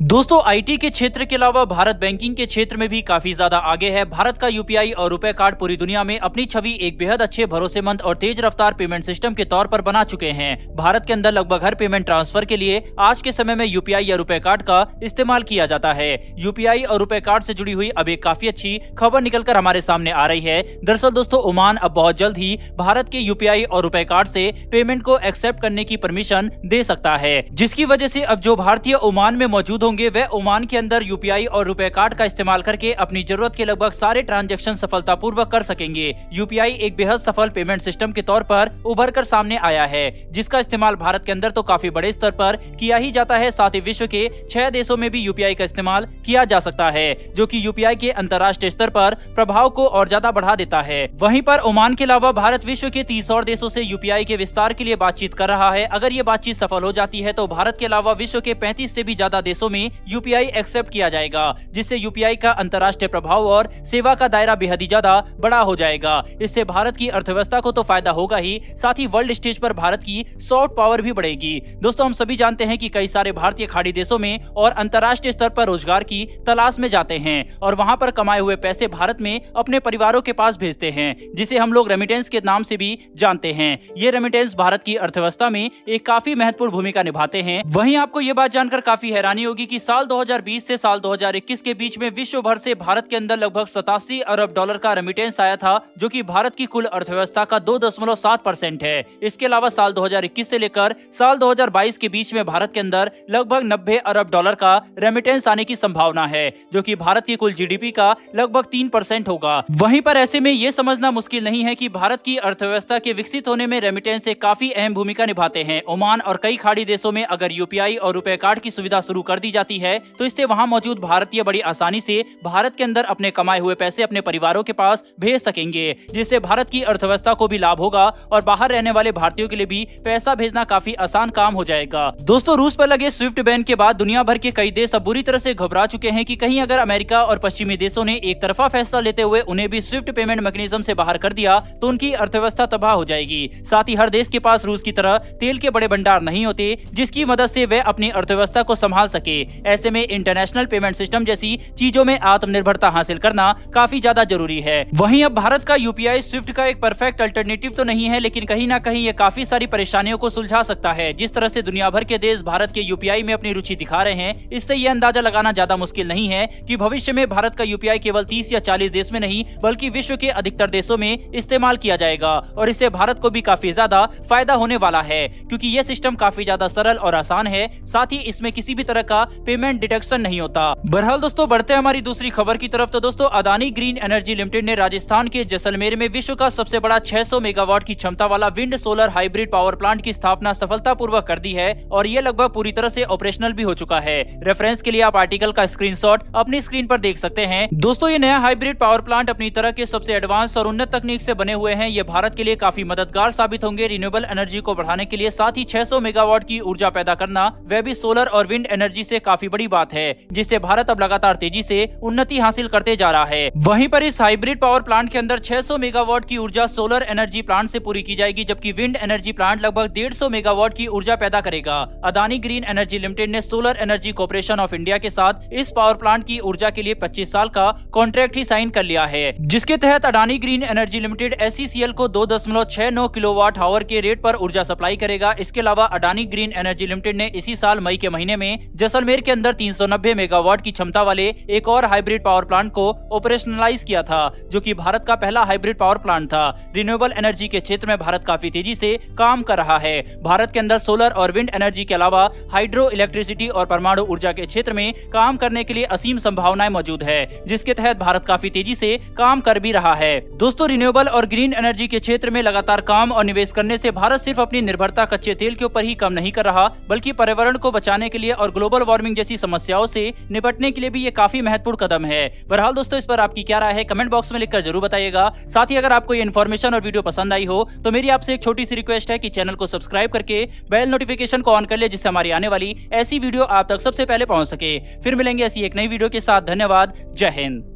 दोस्तों आईटी के क्षेत्र के अलावा भारत बैंकिंग के क्षेत्र में भी काफी ज्यादा आगे है। भारत का यूपीआई और रुपए कार्ड पूरी दुनिया में अपनी छवि एक बेहद अच्छे, भरोसेमंद और तेज रफ्तार पेमेंट सिस्टम के तौर पर बना चुके हैं। भारत के अंदर लगभग हर पेमेंट ट्रांसफर के लिए आज के समय में यूपीआई या रुपए कार्ड का इस्तेमाल किया जाता है। यूपीआई और रुपए कार्ड से जुड़ी हुई अब एक काफी अच्छी खबर निकलकर हमारे सामने आ रही है। दरअसल दोस्तों ओमान अब बहुत जल्द ही भारत के यूपीआई और रुपए कार्ड से पेमेंट को एक्सेप्ट करने की परमिशन दे सकता है, जिसकी वजह से अब जो भारतीय ओमान में मौजूद होंगे वह ओमान के अंदर यूपीआई और रुपए कार्ड का इस्तेमाल करके अपनी जरूरत के लगभग सारे ट्रांजैक्शन सफलतापूर्वक कर सकेंगे। यूपीआई एक बेहद सफल पेमेंट सिस्टम के तौर पर उभर कर सामने आया है, जिसका इस्तेमाल भारत के अंदर तो काफी बड़े स्तर पर किया ही जाता है। साथ ही विश्व के 6 देशों में भी यूपीआई का इस्तेमाल किया जा सकता है, जो कि यूपीआई के अंतर्राष्ट्रीय स्तर पर प्रभाव को और ज्यादा बढ़ा देता है। वहीं पर ओमान के अलावा भारत विश्व के 30 और देशों से यूपीआई के विस्तार के लिए बातचीत कर रहा है। अगर ये बातचीत सफल हो जाती है तो भारत के अलावा विश्व के 35 से भी ज्यादा देशों में यूपीआई एक्सेप्ट किया जाएगा, जिससे यूपीआई का अंतर्राष्ट्रीय प्रभाव और सेवा का दायरा बेहद ही ज्यादा बड़ा हो जाएगा। इससे भारत की अर्थव्यवस्था को तो फायदा होगा ही, साथ ही वर्ल्ड स्टेज पर भारत की सॉफ्ट पावर भी बढ़ेगी। दोस्तों हम सभी जानते हैं कि कई सारे भारतीय खाड़ी देशों में और अंतर्राष्ट्रीय स्तर पर रोजगार की तलाश में जाते हैं और वहां पर कमाए हुए पैसे भारत में अपने परिवारों के पास भेजते हैं, जिसे हम लोग रेमिटेंस के नाम से भी जानते हैं। ये रेमिटेंस भारत की अर्थव्यवस्था में एक काफी महत्वपूर्ण भूमिका निभाते हैं। वहीं आपको ये बात जानकर काफी हैरानी होगी कि साल 2020 से साल 2021 के बीच में विश्व भर से भारत के अंदर लगभग 87 अरब डॉलर का रेमिटेंस आया था, जो कि भारत की कुल अर्थव्यवस्था का 2.7% है। इसके अलावा साल 2021 से लेकर साल 2022 के बीच में भारत के अंदर लगभग 90 अरब डॉलर का रेमिटेंस आने की संभावना है, जो कि भारत की कुल जीडीपी का लगभग 3% होगा। वहीं पर ऐसे में ये समझना मुश्किल नहीं है कि भारत की अर्थव्यवस्था के विकसित होने में रेमिटेंस एक काफी अहम भूमिका निभाते हैं। ओमान और कई खाड़ी देशों में अगर यूपीआई और रुपए कार्ड की सुविधा शुरू कर दी जाती है तो इससे वहां मौजूद भारतीय बड़ी आसानी से भारत के अंदर अपने कमाए हुए पैसे अपने परिवारों के पास भेज सकेंगे, जिससे भारत की अर्थव्यवस्था को भी लाभ होगा और बाहर रहने वाले भारतीयों के लिए भी पैसा भेजना काफी आसान काम हो जाएगा। दोस्तों रूस पर लगे स्विफ्ट बैन के बाद दुनिया भर के कई देश अब बुरी तरह से घबरा चुके हैं कि कहीं अगर अमेरिका और पश्चिमी देशों ने एक तरफा फैसला लेते हुए उन्हें भी स्विफ्ट पेमेंट मैकेनिज्म से बाहर कर दिया तो उनकी अर्थव्यवस्था तबाह हो जाएगी। साथ ही हर देश के पास रूस की तरह तेल के बड़े भंडार नहीं होते जिसकी मदद से वे अपनी अर्थव्यवस्था को संभाल सके। ऐसे में इंटरनेशनल पेमेंट सिस्टम जैसी चीजों में आत्मनिर्भरता हासिल करना काफी ज्यादा जरूरी है। वहीं अब भारत का यूपीआई स्विफ्ट का एक परफेक्ट अल्टरनेटिव तो नहीं है, लेकिन कहीं ना कहीं ये काफी सारी परेशानियों को सुलझा सकता है। जिस तरह से दुनिया भर के देश भारत के यूपीआई में अपनी रुचि दिखा रहे हैं, इससे ये अंदाजा लगाना ज्यादा मुश्किल नहीं है कि भविष्य में भारत का यूपीआई केवल 30 या 40 देश में नहीं बल्कि विश्व के अधिकतर देशों में इस्तेमाल किया जाएगा और इससे भारत को भी काफी ज्यादा फायदा होने वाला है, क्योंकि ये सिस्टम काफी ज्यादा सरल और आसान है। साथ ही इसमें किसी भी तरह का पेमेंट डिडक्शन नहीं होता। बहरहाल दोस्तों बढ़ते हैं हमारी दूसरी खबर की तरफ। तो दोस्तों अदानी ग्रीन एनर्जी लिमिटेड ने राजस्थान के जैसलमेर में विश्व का सबसे बड़ा 600 मेगावाट की क्षमता वाला wind solar hybrid power plant की स्थापना सफलतापूर्वक कर दी है और ये लगभग पूरी तरह से ऑपरेशनल भी हो चुका है। रेफरेंस के लिए आप आर्टिकल का स्क्रीनशॉट अपनी स्क्रीन पर देख सकते हैं। दोस्तों ये नया हाइब्रिड पावर प्लांट अपनी तरह के सबसे एडवांस और उन्नत तकनीक से बने हुए हैं। ये भारत के लिए काफी मददगार साबित होंगे रिन्यूएबल एनर्जी को बढ़ाने के लिए। साथ ही 600 मेगावाट की ऊर्जा पैदा करना वह भी सोलर और विंड एनर्जी से काफी बड़ी बात है, जिससे भारत अब लगातार तेजी से उन्नति हासिल करते जा रहा है। वहीं पर इस हाइब्रिड पावर प्लांट के अंदर 600 मेगावाट की ऊर्जा सोलर एनर्जी प्लांट से पूरी की जाएगी, जबकि विंड एनर्जी प्लांट लगभग 150 मेगावाट की ऊर्जा पैदा करेगा। अदानी ग्रीन एनर्जी लिमिटेड ने solar energy corporation of India के साथ इस पावर प्लांट की ऊर्जा के लिए 25 साल का कॉन्ट्रैक्ट ही साइन कर लिया है, जिसके तहत Adani green energy limited SCCL को 2.69 किलोवाट आवर के रेट पर ऊर्जा सप्लाई करेगा। इसके अलावा अदानी ग्रीन एनर्जी लिमिटेड ने इसी साल मई के महीने में जैसलमेर के अंदर 390 मेगावाट की क्षमता वाले एक और हाइब्रिड पावर प्लांट को ऑपरेशनलाइज किया था, जो कि भारत का पहला हाइब्रिड पावर प्लांट था। रिन्यूएबल एनर्जी के क्षेत्र में भारत काफी तेजी से काम कर रहा है। भारत के अंदर सोलर और विंड एनर्जी के अलावा हाइड्रो इलेक्ट्रिसिटी और परमाणु ऊर्जा के क्षेत्र में काम करने के लिए असीम संभावनाएं मौजूद है, जिसके तहत भारत काफी तेजी से काम कर भी रहा है। दोस्तों रिन्यूएबल और ग्रीन एनर्जी के क्षेत्र में लगातार काम और निवेश करने से भारत सिर्फ अपनी निर्भरता कच्चे तेल के ऊपर ही कम नहीं कर रहा, बल्कि पर्यावरण को बचाने के लिए और ग्लोबल वार्मिंग जैसी समस्याओं से निपटने के लिए भी ये काफी महत्वपूर्ण कदम है। बहरहाल दोस्तों इस पर आपकी क्या राय है कमेंट बॉक्स में लिखकर जरूर बताइएगा। साथ ही अगर आपको ये इन्फॉर्मेशन और वीडियो पसंद आई हो तो मेरी आपसे एक छोटी सी रिक्वेस्ट है कि चैनल को सब्सक्राइब करके बेल नोटिफिकेशन को ऑन कर ले, जिससे हमारी आने वाली ऐसी वीडियो आप तक सबसे पहले पहुंच सके। फिर मिलेंगे ऐसी एक नई वीडियो के साथ। धन्यवाद। जय हिंद।